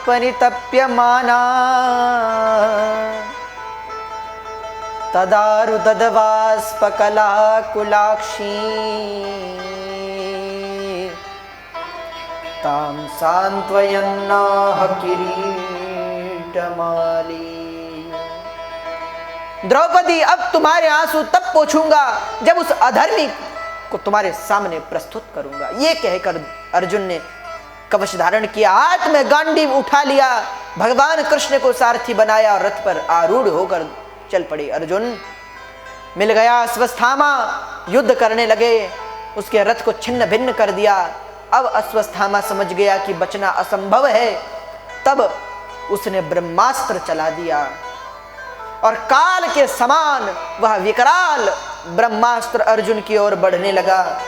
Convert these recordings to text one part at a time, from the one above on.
परितप्यमाना तदारुदधवास्पकलाकुलाक्षी तां सान्त्वयन्नाह किरीटमाली। द्रौपदी, अब तुम्हारे आंसू तब पोंछूंगा जब उस अधर्मी को तुम्हारे सामने प्रस्तुत करूंगा। ये कहकर अर्जुन ने कवच धारण किया, हाथ में गांडीव उठा लिया, भगवान कृष्ण को सारथी बनाया और रथ पर आरूढ़ होकर चल पड़े। अर्जुन मिल गया अश्वत्थामा, युद्ध करने लगे, उसके रथ को छिन्न भिन्न कर दिया। अब अश्वत्थामा समझ गया कि बचना असंभव है, तब उसने ब्रह्मास्त्र चला दिया और काल के समान वह विकराल ब्रह्मास्त्र अर्जुन की ओर बढ़ने लगा।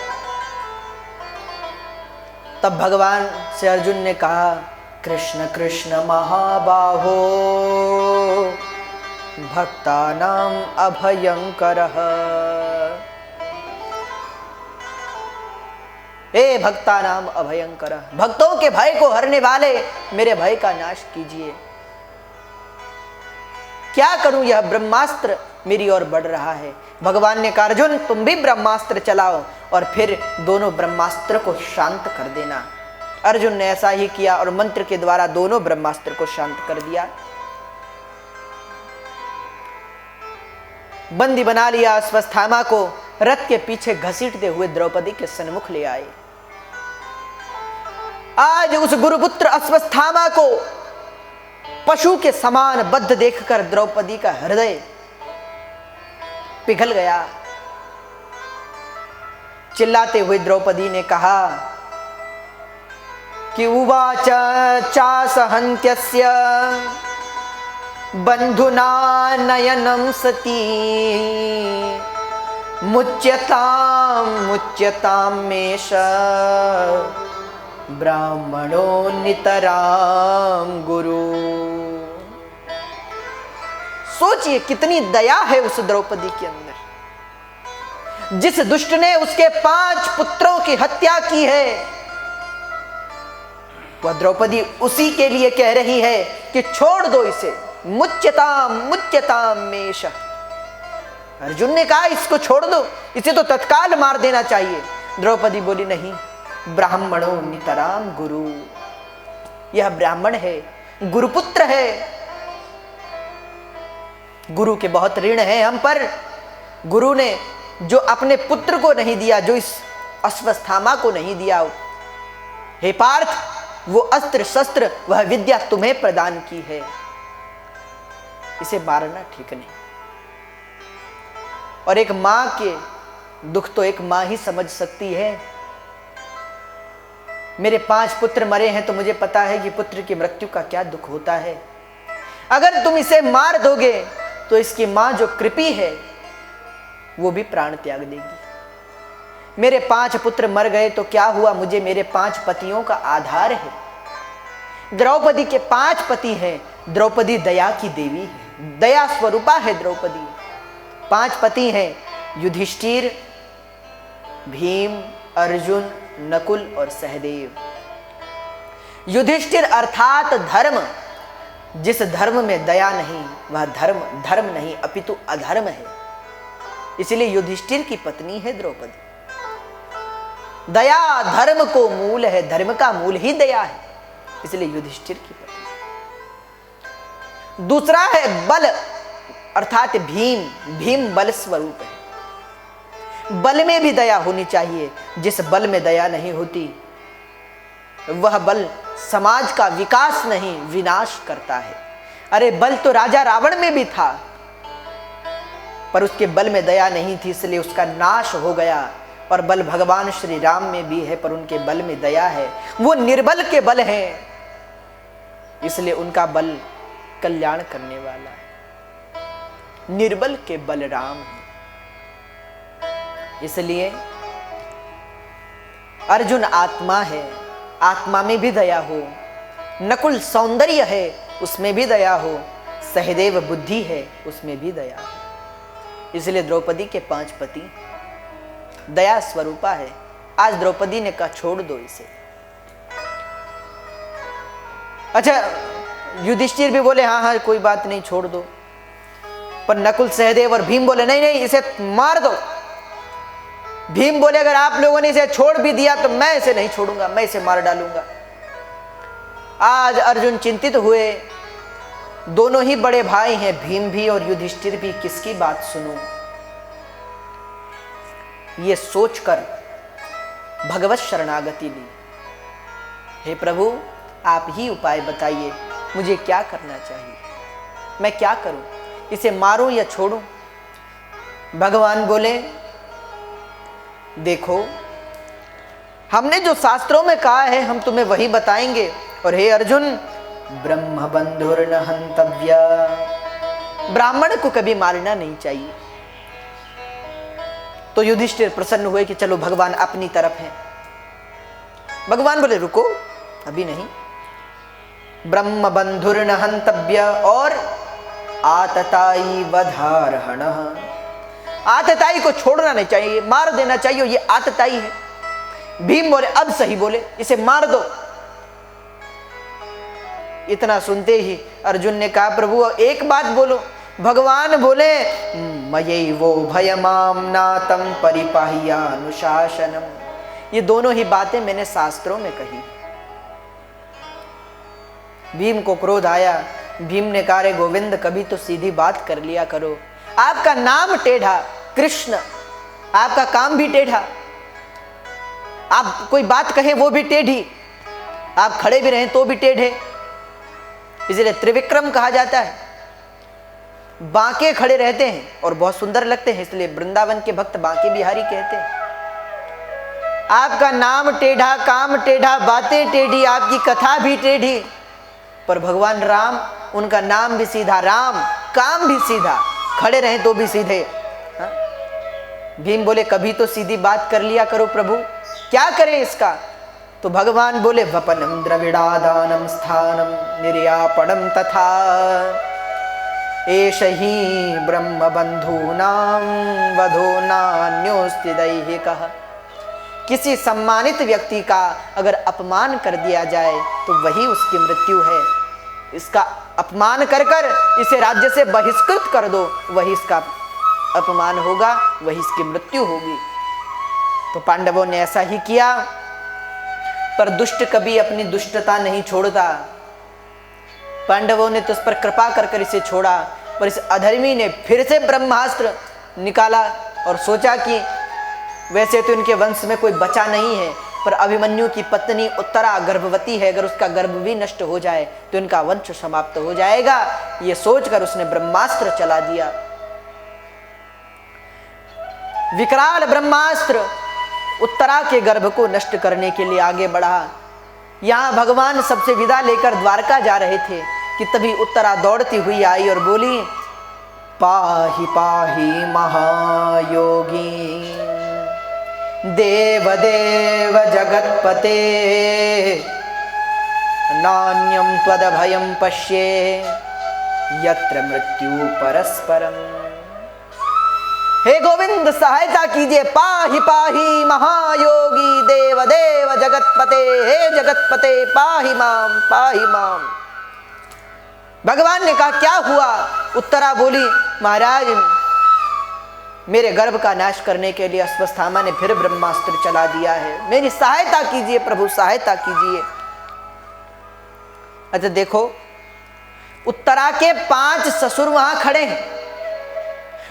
तब भगवान से अर्जुन ने कहा, कृष्ण कृष्ण महाबाहो भक्तानां अभयंकरः। हे भक्तानां अभयंकरः, भक्तों के भय को हरने वाले मेरे भय का नाश कीजिए। क्या करूं, यह ब्रह्मास्त्र मेरी ओर बढ़ रहा है। भगवान ने कहा, अर्जुन तुम भी ब्रह्मास्त्र चलाओ और फिर दोनों ब्रह्मास्त्र को शांत कर देना। अर्जुन ने ऐसा ही किया और मंत्र के द्वारा दोनों ब्रह्मास्त्र को शांत कर दिया। बंदी बना लिया अश्वत्थामा को, रथ के पीछे घसीटते हुए द्रौपदी के सन्मुख ले आए। आज उस गुरुपुत्र अश्वत्थामा को पशु के समान बद्ध देखकर द्रौपदी का हृदय पिघल गया। चिल्लाते हुए द्रौपदी ने कहा कि उवाच चासहन्त्यस्य बंधुना नयनं सती मुच्यतां मेष ब्राह्मणो नितराम गुरु। सोचिए कितनी दया है उस द्रौपदी के अंदर। जिस दुष्ट ने उसके 5 पुत्रों की हत्या की है, वह द्रौपदी उसी के लिए कह रही है कि छोड़ दो इसे। मुच्यताम मेष। अर्जुन ने कहा इसको छोड़ दो, इसे तो तत्काल मार देना चाहिए। द्रौपदी बोली नहीं, ब्राह्मणों नितराम गुरु, यह ब्राह्मण है, गुरुपुत्र है, गुरु के बहुत ऋण है हम पर। गुरु ने जो अपने पुत्र को नहीं दिया, जो इस अश्वत्थामा को नहीं दिया, हे पार्थ, वो अस्त्र शस्त्र, वह विद्या तुम्हें प्रदान की है, इसे मारना ठीक नहीं। और एक मां के दुख तो एक मां ही समझ सकती है। मेरे 5 पुत्र मरे हैं तो मुझे पता है कि पुत्र की मृत्यु का क्या दुख होता है। अगर तुम इसे मार दोगे तो इसकी मां जो कृपी है वो भी प्राण त्याग देगी। मेरे 5 पुत्र मर गए तो क्या हुआ, मुझे मेरे 5 पतियों का आधार है। द्रौपदी के 5 पति हैं। द्रौपदी दया की देवी है, दया स्वरूपा है द्रौपदी। 5 पति हैं, युधिष्ठिर, भीम, अर्जुन, नकुल और सहदेव। युधिष्ठिर अर्थात धर्म। जिस धर्म में दया नहीं वह धर्म नहीं अपितु अधर्म है। इसलिए युधिष्ठिर की पत्नी है द्रौपदी। दया धर्म को मूल है, धर्म का मूल ही दया है, इसलिए युधिष्ठिर की पत्नी। दूसरा है बल अर्थात भीम। भीम बल स्वरूप है। बल में भी दया होनी चाहिए। जिस बल में दया नहीं होती वह बल समाज का विकास नहीं विनाश करता है। अरे बल तो राजा रावण में भी था, पर उसके बल में दया नहीं थी, इसलिए उसका नाश हो गया। और बल भगवान श्री राम में भी है, पर उनके बल में दया है। वो निर्बल के बल हैं, इसलिए उनका बल कल्याण करने वाला है। निर्बल के बल राम है। इसलिए अर्जुन आत्मा है, आत्मा में भी दया हो। नकुल सौंदर्य है, उसमें भी दया हो। सहदेव बुद्धि है, उसमें भी दया हो। इसलिए द्रौपदी के 5 पति दया स्वरूपा है। आज द्रौपदी ने कहा छोड़ दो इसे। अच्छा, युधिष्ठिर भी बोले हाँ हाँ कोई बात नहीं, छोड़ दो। पर नकुल, सहदेव और भीम बोले नहीं नहीं, इसे मार दो। भीम बोले अगर आप लोगों ने इसे छोड़ भी दिया तो मैं इसे नहीं छोड़ूंगा, मैं इसे मार डालूंगा। आज अर्जुन चिंतित हुए, दोनों ही बड़े भाई हैं, भीम भी और युधिष्ठिर भी, किसकी बात सुनूं। ये सोचकर भगवत शरणागति ली। हे प्रभु, आप ही उपाय बताइए, मुझे क्या करना चाहिए, मैं क्या करूं, इसे मारूं या छोड़ूं। भगवान बोले देखो, हमने जो शास्त्रों में कहा है हम तुम्हें वही बताएंगे। और हे अर्जुन, ब्रह्म बंधुर्न हंतव्य, ब्राह्मण को कभी मारना नहीं चाहिए। तो युधिष्ठिर प्रसन्न हुए कि चलो भगवान अपनी तरफ हैं। भगवान बोले रुको, अभी नहीं। ब्रह्म बंधुर्न हंतव्य और आतताई वधारहण, आतताई को छोड़ना नहीं चाहिए, मार देना चाहिए, ये आतताई है। भीम बोले अब सही बोले, इसे मार दो। इतना सुनते ही अर्जुन ने कहा प्रभु एक बात बोलो। भगवान बोले मयैवो भयमाम नातं परिपाह्यानुशासनम, ये दोनों ही बातें मैंने शास्त्रों में कही। भीम को क्रोध आया। भीम ने कहा रे गोविंद, कभी तो सीधी बात कर लिया करो। आपका नाम टेढ़ा, कृष्ण, आपका काम भी टेढ़ा, आप कोई बात कहें वो भी टेढ़ी, आप खड़े भी रहें तो भी टेढ़े, इसलिए त्रिविक्रम कहा जाता है। बांके खड़े रहते हैं और बहुत सुंदर लगते हैं, इसलिए वृंदावन के भक्त बांके बिहारी कहते हैं। आपका नाम टेढ़ा, काम टेढ़ा, बातें टेढ़ी, आपकी कथा भी टेढ़ी, पर भगवान राम, उनका नाम भी सीधा राम, काम भी सीधा, खड़े रहे तो भी सीधे। हा? भीम बोले कभी तो सीधी बात कर लिया करो प्रभु, क्या करें इसका। तो भगवान बोले वपनम द्रविड़ादानम स्थानम निर्यापणम तथा एष ही ब्रह्म बंधूनां वधो नान्योस्ति दैहिकः। किसी सम्मानित व्यक्ति का अगर अपमान कर दिया जाए तो वही उसकी मृत्यु है। इसका अपमान कर कर इसे राज्य से बहिष्कृत कर दो, वही इसका अपमान होगा, वही इसकी मृत्यु होगी। तो पांडवों ने ऐसा ही किया, पर दुष्ट कभी अपनी दुष्टता नहीं छोड़ता। पांडवों ने तो उस पर कृपा कर कर इसे छोड़ा, पर इस अधर्मी ने फिर से ब्रह्मास्त्र निकाला और सोचा कि वैसे तो इनके वंश में कोई बचा नहीं है, पर अभिमन्यु की पत्नी उत्तरा गर्भवती है, अगर उसका गर्भ भी नष्ट हो जाए तो इनका वंश समाप्त हो जाएगा। ये सोचकर उसने ब्रह्मास्त्र चला दिया। विकराल ब्रह्मास्त्र उत्तरा के गर्भ को नष्ट करने के लिए आगे बढ़ा। यहाँ भगवान सबसे विदा लेकर द्वारका जा रहे थे कि तभी उत्तरा दौड़ती हुई आई और बोली पाहि पाहि महायोगी देव देव जगत्पते नान्यं त्वदभयं पश्ये यत्र मृत्यु परस्परम। हे गोविंद सहायता कीजिए, पाहि पाहि महायोगी देव देव जगतपते, हे जगतपते पाहि माम पाहि माम। भगवान ने कहा क्या हुआ। उत्तरा बोली महाराज मेरे गर्भ का नाश करने के लिए अश्वत्थामा ने फिर ब्रह्मास्त्र चला दिया है, मेरी सहायता कीजिए प्रभु, सहायता कीजिए। अच्छा देखो, उत्तरा के 5 ससुर वहां खड़े हैं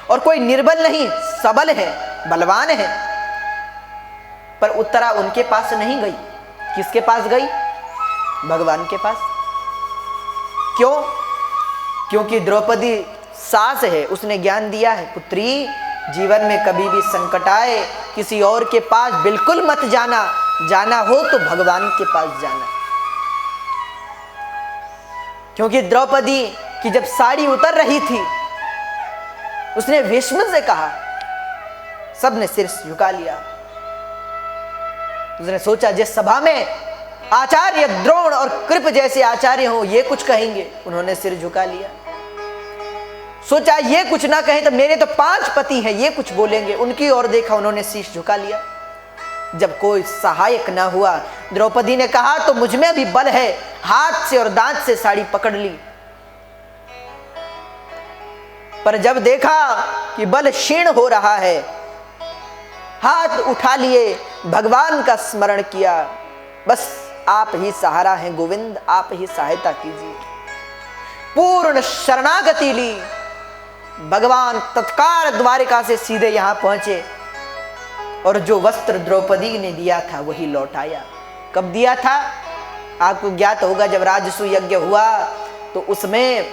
और कोई निर्बल नहीं, सबल है, बलवान है, पर उत्तरा उनके पास नहीं गई। किसके पास गई? भगवान के पास। क्यों? क्योंकि द्रौपदी सास है, उसने ज्ञान दिया है पुत्री जीवन में कभी भी संकट आए किसी और के पास बिल्कुल मत जाना, जाना हो तो भगवान के पास जाना। क्योंकि द्रौपदी की जब साड़ी उतर रही थी उसने भीष्म से कहा, सबने सिर झुका लिया। उसने सोचा जिस सभा में आचार्य द्रोण और कृप जैसे आचार्य हो ये कुछ कहेंगे, उन्होंने सिर झुका लिया। सोचा ये कुछ ना कहें तो मेरे तो 5 पति हैं, ये कुछ बोलेंगे, उनकी ओर देखा, उन्होंने शीश झुका लिया। जब कोई सहायक न हुआ, द्रौपदी ने कहा तो मुझ में भी बल है, हाथ से और दांत से साड़ी पकड़ ली। पर जब देखा कि बल क्षीण हो रहा है, हाथ उठा लिए, भगवान का स्मरण किया, बस आप ही सहारा हैं गोविंद, आप ही सहायता कीजिए। पूर्ण शरणागति ली। भगवान तत्काल द्वारिका से सीधे यहां पहुंचे और जो वस्त्र द्रौपदी ने दिया था वही लौटाया। कब दिया था? आपको ज्ञात होगा, जब राजसूय यज्ञ हुआ तो उसमें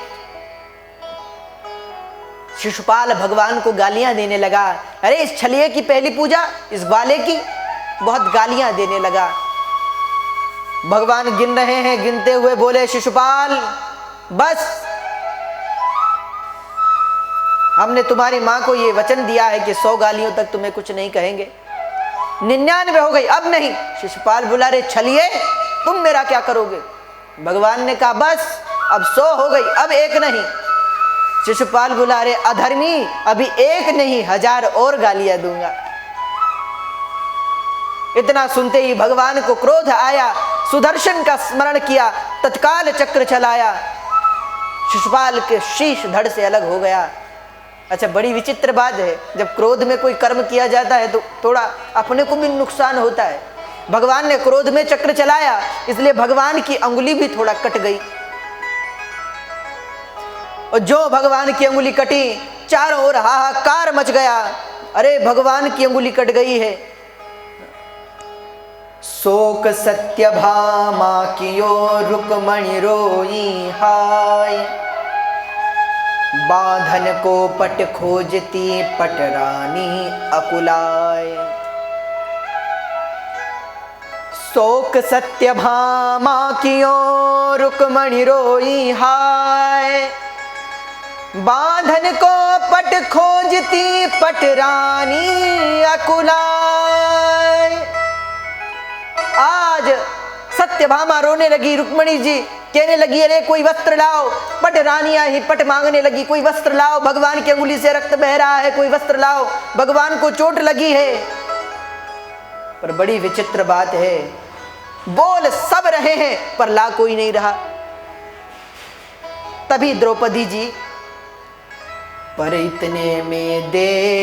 शिशुपाल भगवान को गालियां देने लगा। अरे इस छलिए की पहली पूजा, इस ग्वाले की, बहुत गालियां देने लगा। भगवान गिन रहे हैं, गिनते हुए बोले, शिशुपाल बस, हमने तुम्हारी मां को ये वचन दिया है कि 100 गालियों तक तुम्हें कुछ नहीं कहेंगे। 99 हो गई, अब नहीं। शिशुपाल बोला, रे छलिए तुम मेरा क्या करोगे? भगवान ने कहा, बस अब 100 हो गई, अब 1 नहीं। शिशुपाल बोला, रे अधर्मी, अभी 1 नहीं 1000 और गालियां दूंगा। इतना सुनते ही भगवान को क्रोध आया, सुदर्शन का स्मरण किया, तत्काल चक्र चलाया, शिशुपाल के शीश धड़ से अलग हो गया। अच्छा, बड़ी विचित्र बात है, जब क्रोध में कोई कर्म किया जाता है तो थोड़ा अपने को भी नुकसान होता है। भगवान ने क्रोध में चक्र चलाया, इसलिए भगवान की अंगुली भी थोड़ा कट गई, और जो भगवान की अंगुली कटी, चारों ओर हाहाकार मच गया। अरे भगवान की अंगुली कट गई है। शोक सत्यभामा कियो रुक्मणी रोई हाय, बांधन को पट खोजती पटरानी अकुलाय। शोक सत्यभामा कियो रुक्मणी रोई हाय, बांधन को पट खोजती पटरानी अकुलाय। आज सत्यभामा रोने लगी, रुक्मणी जी कहने लगी, अरे कोई वस्त्र लाओ। पट रानियां ही पट मांगने लगी, कोई वस्त्र लाओ, भगवान की अंगुली से रक्त बह रहा है, कोई वस्त्र लाओ, भगवान को चोट लगी है। पर बड़ी विचित्र बात है, बोल सब रहे हैं पर ला कोई नहीं रहा। तभी द्रौपदी जी, पर इतने में दे